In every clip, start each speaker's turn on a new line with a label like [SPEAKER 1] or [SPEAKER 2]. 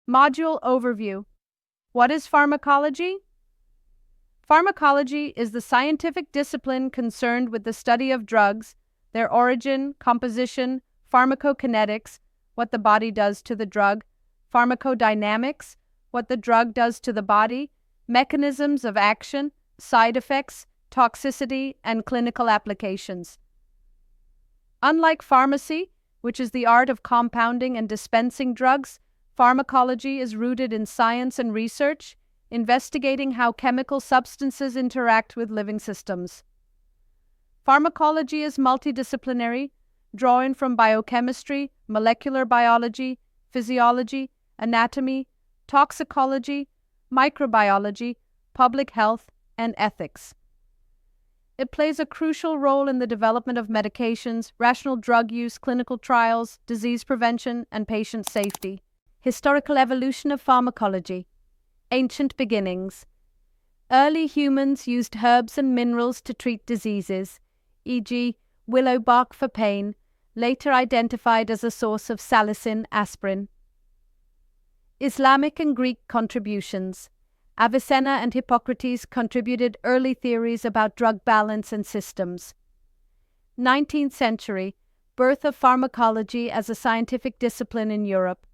[SPEAKER 1] Module Overview. What is pharmacology? Pharmacology is the scientific discipline concerned with the study of drugs, their origin, composition, pharmacokinetics, what the body does to the drug, pharmacodynamics, what the drug does to the body, mechanisms of action, side effects, toxicity, and clinical applications. Unlike pharmacy, which is the art of compounding and dispensing drugs, pharmacology is rooted in science and research, investigating how chemical substances interact with living systems. Pharmacology is multidisciplinary, drawing from biochemistry, molecular biology, physiology, anatomy, toxicology, microbiology, public health, and ethics. It plays a crucial role in the development of medications, rational drug use, clinical trials, disease prevention, and patient safety. Historical evolution of pharmacology. Ancient beginnings. Early humans used herbs and minerals to treat diseases, e.g., willow bark for pain, later identified as a source of salicin, aspirin. Islamic and Greek contributions. Avicenna and Hippocrates contributed early theories about drug balance and systems. 19th century, birth of pharmacology as a scientific discipline in Europe.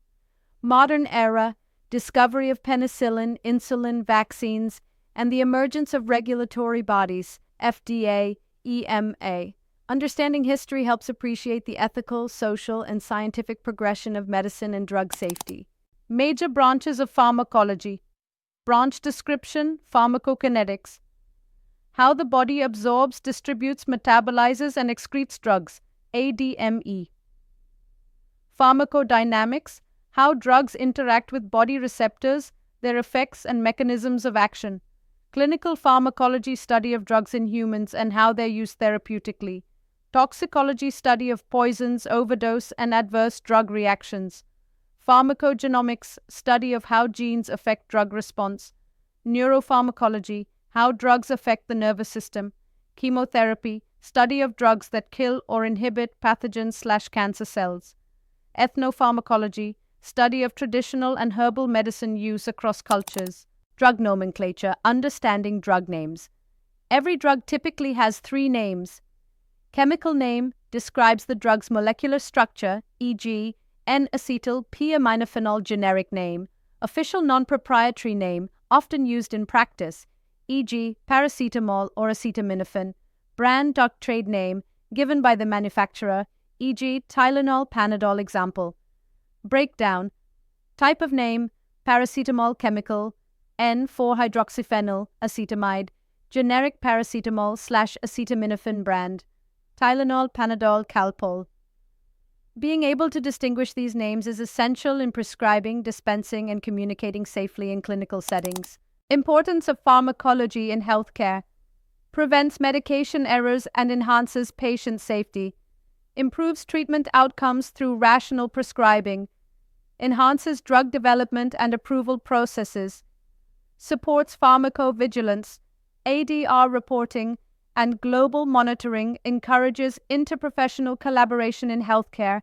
[SPEAKER 1] Modern era, discovery of penicillin, insulin, vaccines, and the emergence of regulatory bodies, FDA, EMA. Understanding history helps appreciate the ethical, social, and scientific progression of medicine and drug safety. Major branches of pharmacology. Branch description, pharmacokinetics. How the body absorbs, distributes, metabolizes, and excretes drugs, ADME. Pharmacodynamics. How drugs interact with body receptors, their effects and mechanisms of action. Clinical pharmacology, study of drugs in humans and how they're used therapeutically. Toxicology, study of poisons, overdose, and adverse drug reactions. Pharmacogenomics, study of how genes affect drug response. Neuropharmacology, how drugs affect the nervous system. Chemotherapy, study of drugs that kill or inhibit pathogens/cancer cells. Ethnopharmacology, study of traditional and herbal medicine use across cultures. Drug nomenclature, understanding drug names. Every drug typically has 3 names. Chemical name describes the drug's molecular structure, e.g., N-acetyl p-aminophenol generic name. Official non-proprietary name, often used in practice, e.g., paracetamol or acetaminophen. Brand trade name, given by the manufacturer, e.g., Tylenol, Panadol example. Breakdown. Type of name, paracetamol chemical, N,4-hydroxyphenyl acetamide, generic paracetamol/acetaminophen brand, Tylenol, Panadol, Calpol. Being able to distinguish these names is essential in prescribing, dispensing, and communicating safely in clinical settings. Importance of pharmacology in healthcare. Prevents medication errors and enhances patient safety. Improves treatment outcomes through rational prescribing, enhances drug development and approval processes, supports pharmacovigilance, ADR reporting, and global monitoring, encourages interprofessional collaboration in healthcare,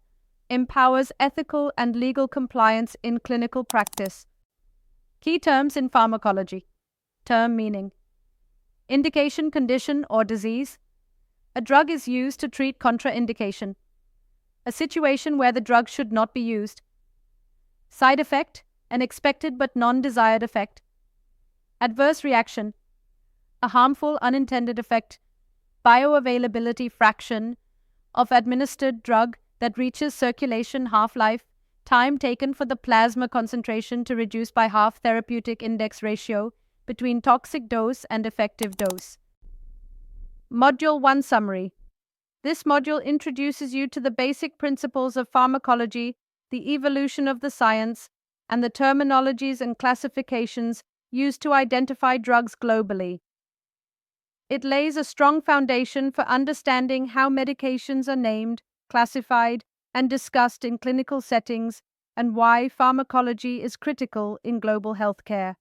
[SPEAKER 1] empowers ethical and legal compliance in clinical practice. Key terms in pharmacology. Term meaning. Indication, condition, or disease. A drug is used to treat contraindication. A situation where the drug should not be used. Side effect, an expected but non-desired effect. Adverse reaction, a harmful unintended effect. Bioavailability fraction of administered drug that reaches circulation half-life. Time taken for the plasma concentration to reduce by half. Therapeutic index ratio between toxic dose and effective dose. Module 1 Summary. This module introduces you to the basic principles of pharmacology, the evolution of the science, and the terminologies and classifications used to identify drugs globally. It lays a strong foundation for understanding how medications are named, classified, and discussed in clinical settings, and why pharmacology is critical in global healthcare.